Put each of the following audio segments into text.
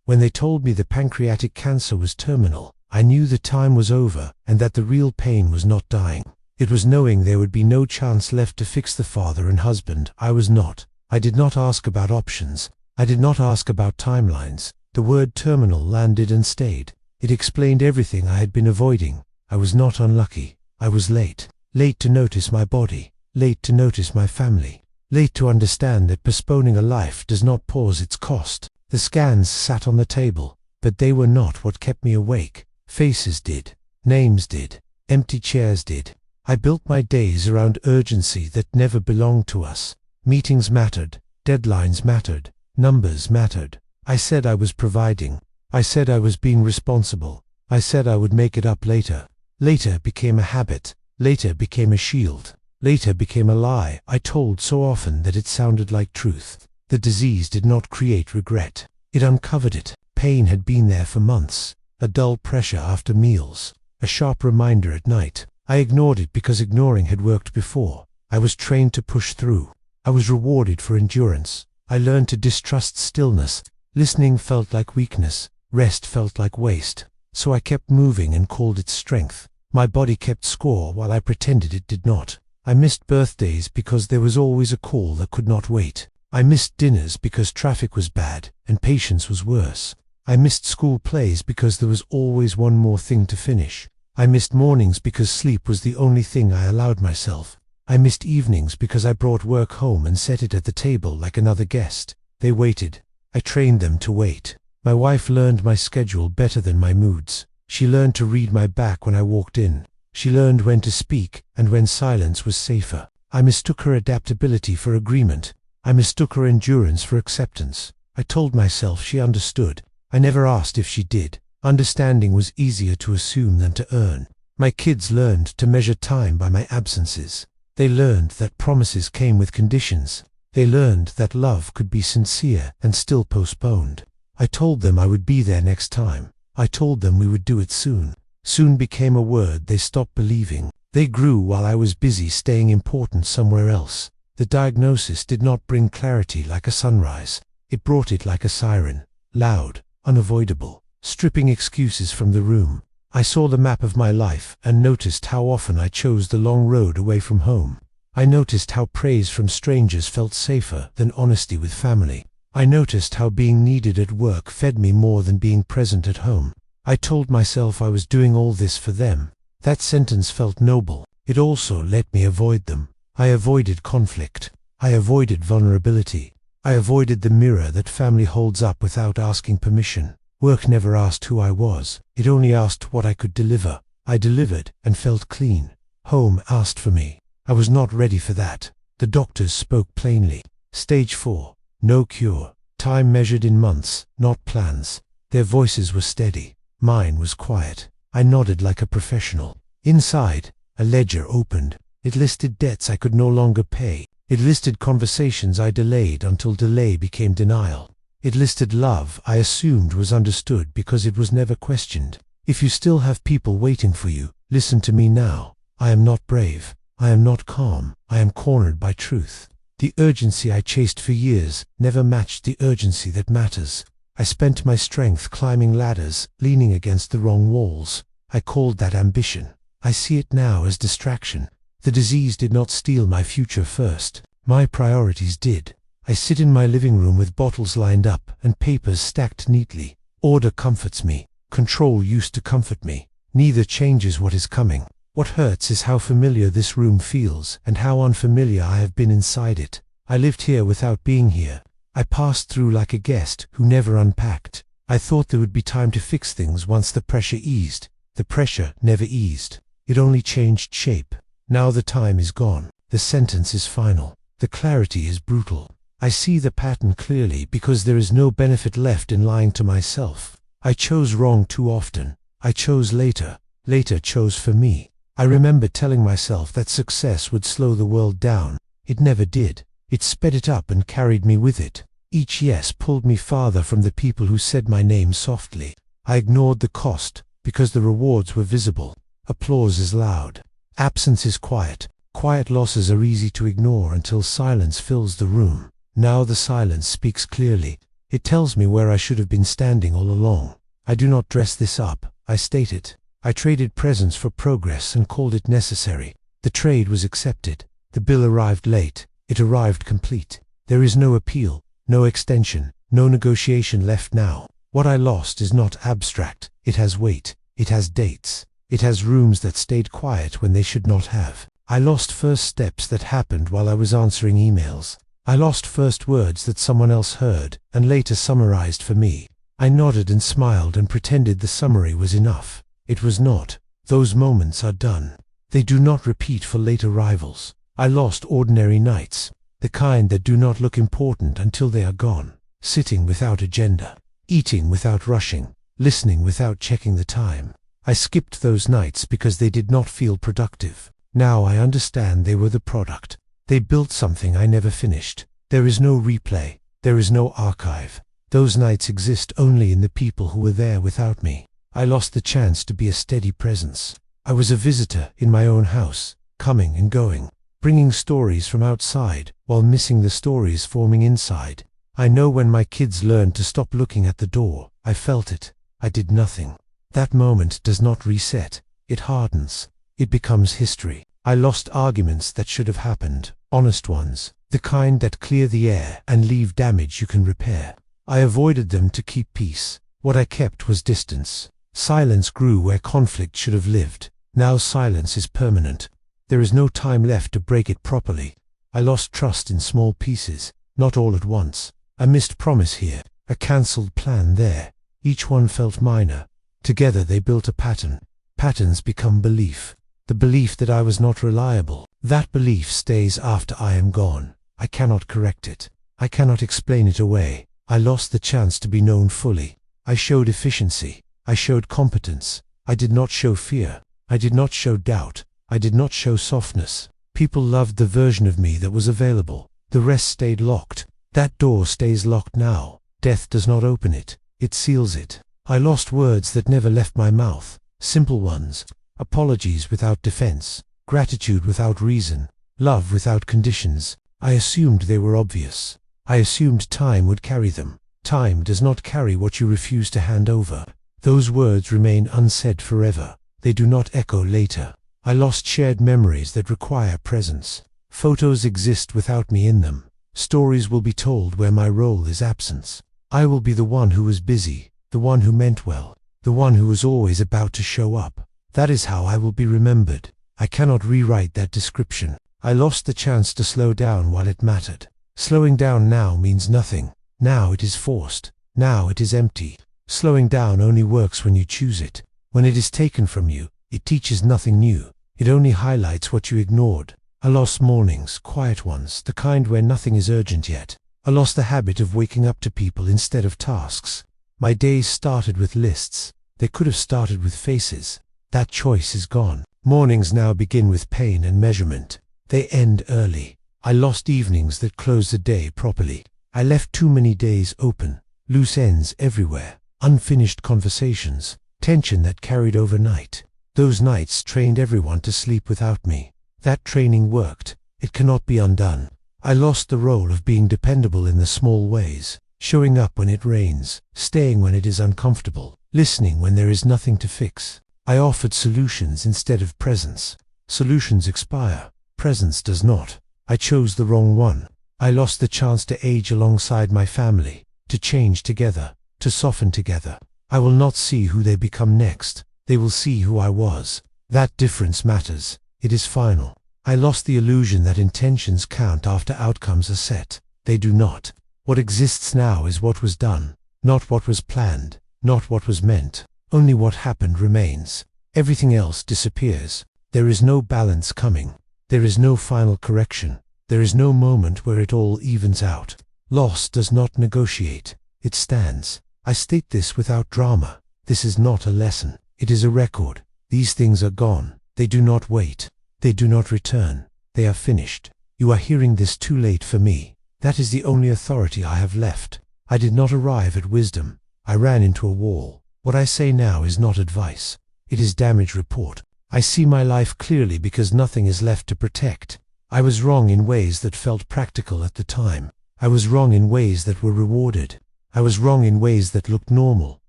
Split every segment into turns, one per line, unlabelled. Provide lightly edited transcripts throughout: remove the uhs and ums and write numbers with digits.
When they told me the pancreatic cancer was terminal, I knew the time was over and that the real pain was not dying. It was knowing there would be no chance left to fix the father and husband I was not. I did not ask about options. I did not ask about timelines. The word terminal landed and stayed. It explained everything I had been avoiding. I was not unlucky. I was late. Late to notice my body. Late to notice my family. Late to understand that postponing a life does not pause its cost. The scans sat on the table, but they were not what kept me awake. Faces did. Names did. Empty chairs did. I built my days around urgency that never belonged to us. Meetings mattered. Deadlines mattered. Numbers mattered. I said I was providing. I said I was being responsible. I said I would make it up later. Later became a habit. Later became a shield. Later became a lie I told so often that it sounded like truth. The disease did not create regret. It uncovered it. Pain had been there for months. A dull pressure after meals. A sharp reminder at night. I ignored it because ignoring had worked before. I was trained to push through. I was rewarded for endurance. I learned to distrust stillness. Listening felt like weakness. Rest felt like waste. So I kept moving and called it strength. My body kept score while I pretended it did not. I missed birthdays because there was always a call that could not wait. I missed dinners because traffic was bad and patience was worse. I missed school plays because there was always one more thing to finish. I missed mornings because sleep was the only thing I allowed myself. I missed evenings because I brought work home and set it at the table like another guest. They waited. I trained them to wait. My wife learned my schedule better than my moods. She learned to read my back when I walked in. She learned when to speak and when silence was safer. I mistook her adaptability for agreement. I mistook her endurance for acceptance. I told myself she understood. I never asked if she did. Understanding was easier to assume than to earn. My kids learned to measure time by my absences. They learned that promises came with conditions. They learned that love could be sincere and still postponed. I told them I would be there next time. I told them we would do it soon. Soon became a word they stopped believing. They grew while I was busy staying important somewhere else. The diagnosis did not bring clarity like a sunrise. It brought it like a siren. Loud, unavoidable, stripping excuses from the room. I saw the map of my life and noticed how often I chose the long road away from home. I noticed how praise from strangers felt safer than honesty with family. I noticed how being needed at work fed me more than being present at home. I told myself I was doing all this for them. That sentence felt noble. It also let me avoid them. I avoided conflict. I avoided vulnerability. I avoided the mirror that family holds up without asking permission. Work never asked who I was. It only asked what I could deliver. I delivered and felt clean. Home asked for me. I was not ready for that. The doctors spoke plainly. Stage 4. No cure. Time measured in months, not plans. Their voices were steady. Mine was quiet. I nodded like a professional. Inside, a ledger opened. It listed debts I could no longer pay. It listed conversations I delayed until delay became denial. It listed love I assumed was understood because it was never questioned. If you still have people waiting for you, listen to me now. I am not brave. I am not calm. I am cornered by truth. The urgency I chased for years never matched the urgency that matters. I spent my strength climbing ladders, leaning against the wrong walls. I called that ambition. I see it now as distraction. The disease did not steal my future first. My priorities did. I sit in my living room with bottles lined up and papers stacked neatly. Order comforts me. Control used to comfort me. Neither changes what is coming. What hurts is how familiar this room feels and how unfamiliar I have been inside it. I lived here without being here. I passed through like a guest who never unpacked. I thought there would be time to fix things once the pressure eased. The pressure never eased. It only changed shape. Now the time is gone. The sentence is final. The clarity is brutal. I see the pattern clearly because there is no benefit left in lying to myself. I chose wrong too often. I chose later. Later chose for me. I remember telling myself that success would slow the world down. It never did. It sped it up and carried me with it. Each yes pulled me farther from the people who said my name softly. I ignored the cost because the rewards were visible. Applause is loud. Absence is quiet. Quiet losses are easy to ignore until silence fills the room. Now the silence speaks clearly. It tells me where I should have been standing all along. I do not dress this up, I state it. I traded presence for progress and called it necessary. The trade was accepted. The bill arrived late. It arrived complete. There is no appeal, no extension, no negotiation left now. What I lost is not abstract. It has weight. It has dates. It has rooms that stayed quiet when they should not have. I lost first steps that happened while I was answering emails. I lost first words that someone else heard and later summarized for me. I nodded and smiled and pretended the summary was enough. It was not. Those moments are done. They do not repeat for late arrivals. I lost ordinary nights, the kind that do not look important until they are gone. Sitting without agenda, eating without rushing, listening without checking the time. I skipped those nights because they did not feel productive. Now I understand they were the product. They built something I never finished. There is no replay. There is no archive. Those nights exist only in the people who were there without me. I lost the chance to be a steady presence. I was a visitor in my own house, coming and going, bringing stories from outside while missing the stories forming inside. I know when my kids learned to stop looking at the door. I felt it. I did nothing. That moment does not reset. It hardens. It becomes history. I lost arguments that should have happened, honest ones, the kind that clear the air and leave damage you can repair. I avoided them to keep peace. What I kept was distance. Silence grew where conflict should have lived. Now silence is permanent. There is no time left to break it properly. I lost trust in small pieces, not all at once. A missed promise here, a cancelled plan there. Each one felt minor. Together they built a pattern. Patterns become belief. The belief that I was not reliable. That belief stays after I am gone. I cannot correct it. I cannot explain it away. I lost the chance to be known fully. I showed efficiency. I showed competence. I did not show fear. I did not show doubt. I did not show softness. People loved the version of me that was available. The rest stayed locked. That door stays locked now. Death does not open it. It seals it. I lost words that never left my mouth. Simple ones. Apologies without defense. Gratitude without reason. Love without conditions. I assumed they were obvious. I assumed time would carry them. Time does not carry what you refuse to hand over. Those words remain unsaid forever. They do not echo later. I lost shared memories that require presence. Photos exist without me in them. Stories will be told where my role is absence. I will be the one who was busy, the one who meant well, the one who was always about to show up. That is how I will be remembered. I cannot rewrite that description. I lost the chance to slow down while it mattered. Slowing down now means nothing. Now it is forced. Now it is empty. Slowing down only works when you choose it. When it is taken from you, it teaches nothing new. It only highlights what you ignored. I lost mornings, quiet ones, the kind where nothing is urgent yet. I lost the habit of waking up to people instead of tasks. My days started with lists. They could have started with faces. That choice is gone. Mornings now begin with pain and measurement. They end early. I lost evenings that closed the day properly. I left too many days open. Loose ends everywhere. Unfinished conversations. Tension that carried overnight. Those nights trained everyone to sleep without me. That training worked. It cannot be undone. I lost the role of being dependable in the small ways. Showing up when it rains. Staying when it is uncomfortable. Listening when there is nothing to fix. I offered solutions instead of presence. Solutions expire. Presence does not. I chose the wrong one. I lost the chance to age alongside my family, to change together, to soften together. I will not see who they become next. They will see who I was. That difference matters. It is final. I lost the illusion that intentions count after outcomes are set. They do not. What exists now is what was done, not what was planned, not what was meant. Only what happened remains. Everything else disappears. There is no balance coming. There is no final correction. There is no moment where it all evens out. Loss does not negotiate. It stands. I state this without drama. This is not a lesson. It is a record. These things are gone. They do not wait. They do not return. They are finished. You are hearing this too late for me. That is the only authority I have left. I did not arrive at wisdom. I ran into a wall. What I say now is not advice. It is damage report. I see my life clearly because nothing is left to protect. I was wrong in ways that felt practical at the time. I was wrong in ways that were rewarded. I was wrong in ways that looked normal.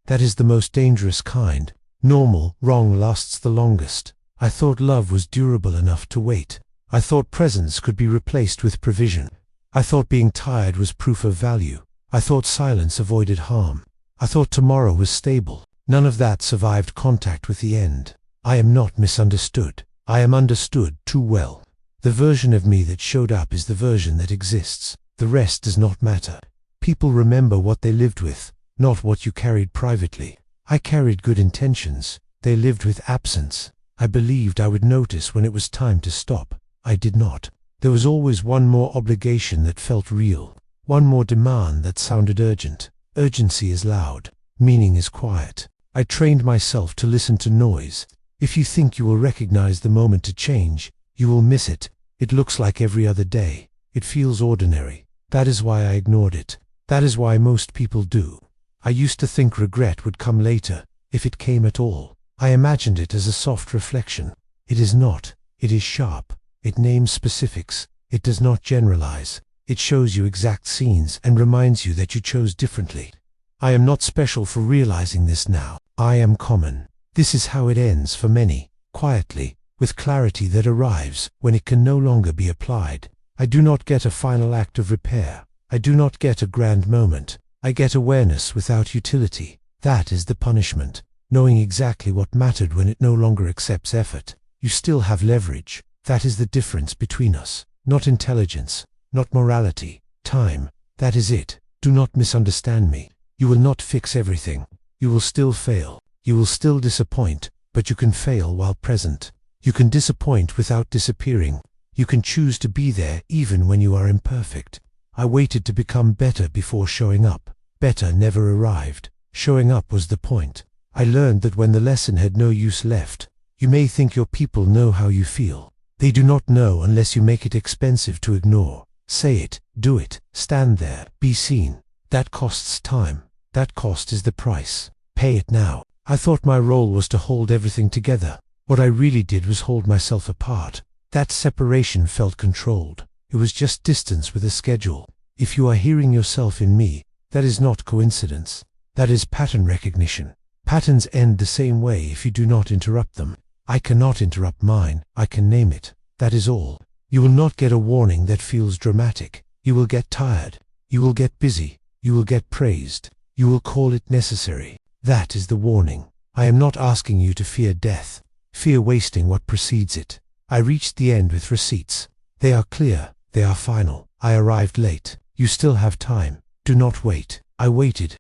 That is the most dangerous kind. Normal, wrong lasts the longest. I thought love was durable enough to wait. I thought presence could be replaced with provision. I thought being tired was proof of value. I thought silence avoided harm. I thought tomorrow was stable. None of that survived contact with the end. I am not misunderstood. I am understood too well. The version of me that showed up is the version that exists. The rest does not matter. People remember what they lived with, not what you carried privately. I carried good intentions. They lived with absence. I believed I would notice when it was time to stop. I did not. There was always one more obligation that felt real. One more demand that sounded urgent. Urgency is loud. Meaning is quiet. I trained myself to listen to noise. If you think you will recognize the moment to change, you will miss it. It looks like every other day. It feels ordinary. That is why I ignored it. That is why most people do. I used to think regret would come later, if it came at all. I imagined it as a soft reflection. It is not. It is sharp. It names specifics. It does not generalize. It shows you exact scenes and reminds you that you chose differently. I am not special for realizing this now. I am common. This is how it ends for many, quietly, with clarity that arrives when it can no longer be applied. I do not get a final act of repair. I do not get a grand moment. I get awareness without utility. That is the punishment. Knowing exactly what mattered when it no longer accepts effort. You still have leverage. That is the difference between us. Not intelligence, not morality, time. That is it. Do not misunderstand me. You will not fix everything. You will still fail. You will still disappoint, but you can fail while present. You can disappoint without disappearing. You can choose to be there even when you are imperfect. I waited to become better before showing up. Better never arrived. Showing up was the point. I learned that when the lesson had no use left, you may think your people know how you feel. They do not know unless you make it expensive to ignore. Say it, do it, stand there, be seen. That costs time. That cost is the price. Pay it now. I thought my role was to hold everything together. What I really did was hold myself apart. That separation felt controlled. It was just distance with a schedule. If you are hearing yourself in me, that is not coincidence. That is pattern recognition. Patterns end the same way if you do not interrupt them. I cannot interrupt mine. I can name it. That is all. You will not get a warning that feels dramatic. You will get tired. You will get busy. You will get praised. You will call it necessary. That is the warning. I am not asking you to fear death. Fear wasting what precedes it. I reached the end with receipts. They are clear. They are final. I arrived late. You still have time. Do not wait. I waited.